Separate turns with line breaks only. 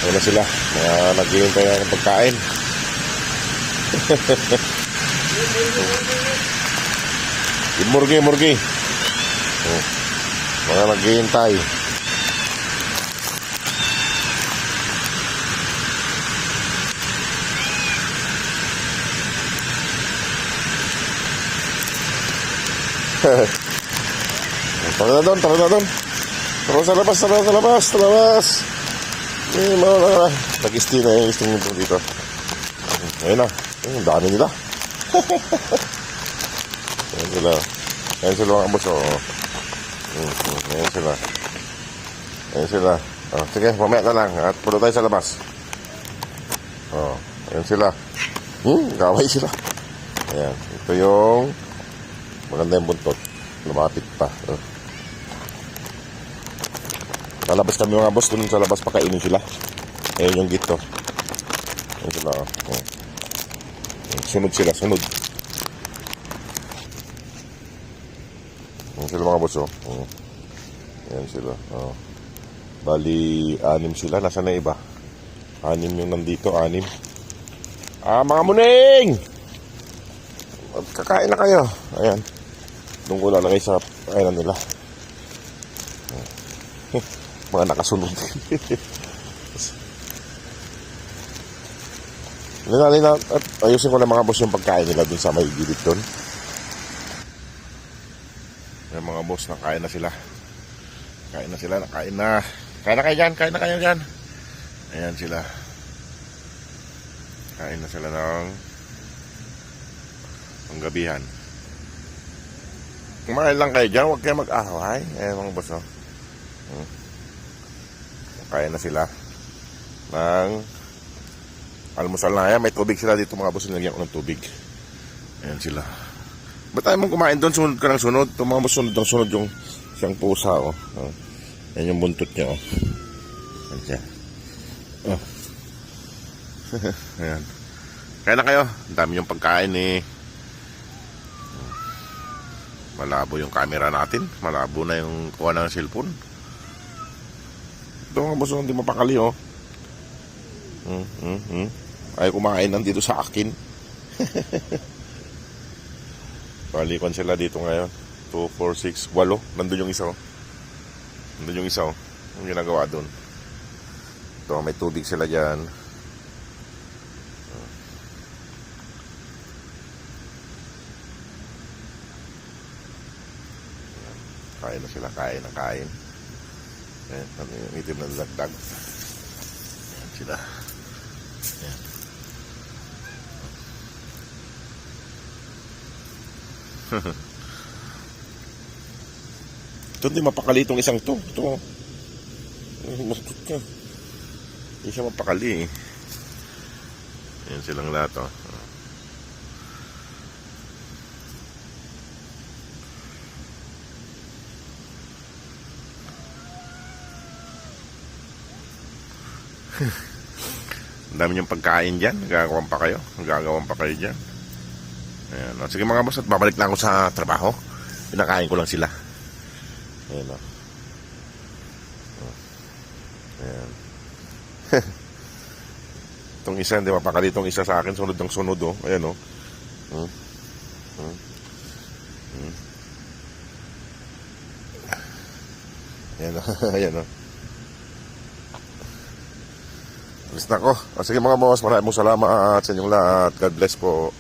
Ayun na sila. Mga naghihintay ng pagkain. Murgi. Oh, mga naghihintay. Tara na doon. Tara sa labas. Mga nag-stay na yung isting nito dito. Ayun na. Ang dami nila. Ayan sila mga boss. Ayan sila. Sige, mamaya na lang. At pulo tayo sa labas. Ayan sila. Gaway sila. Ayan. Ito yung maganda yung buntot. Lumapit pa. Lalabas kami mga boss. Doon sa labas pakainin sila. Ayan yung gito. Ayan sila. Sunod sila. Ayan sila mga boss. Ayan sila. Bali, 6 sila. Nasaan na iba? 6 yung nandito. 6. Mga muning! Kakain na kayo. Ayan. Doon ko lalagay sa kainan nila. Mga nakasunod. Linalina at ayusin ko na mga boss yung pagkain nila dun sa may gilid dun. Yung mga boss, nakain na sila. Kain na kayo dyan. Ayan sila. Kain na sila ng gabihan. Kumain lang kayo dyan, huwag kayo mag-ahaway. Ayan mga boss. Kain na sila ng almusal na. Ayan, may tubig sila dito mga boss. Nilagyan ko ng tubig. Ayan sila. Ba't tayo mong kumain doon? Sunod ka ng sunod. Ito mga boss, sunod yung siyang pusa. Ayan yung buntot niya. Ayan siya. Ayan. Kaya na kayo. Ang dami yung pagkain eh. Malabo yung camera natin. Malabo na yung kuha ng cellphone. Ito mga boss, hindi mapakali Ay kumain nandito sa akin. Palikon sila dito ngayon. 2, 4, 6, 8. Nandun yung isa. Ang ginagawa dun. Ito, may tubig sila dyan. Kain na sila. Kain. Ayan, yung itim na dagdag. Ayan sila. Ayan. Ito hindi mapakali itong isang to. Ito. Masukot ka. Hindi siya mapakali eh. Ayan silang lahat Ang dami niyong pagkain dyan. Nagagawan pa kayo dyan. Ayan. Sige mga boss, at babalik na ako sa trabaho. Pinakain ko lang sila. Ayan Ayan. Itong isa, hindi mapakali itong isa sa akin. Sunod ng sunod Ayan Ayan Alis na ako. Sige mga boss, maraming salamat sa inyong lahat. God bless po.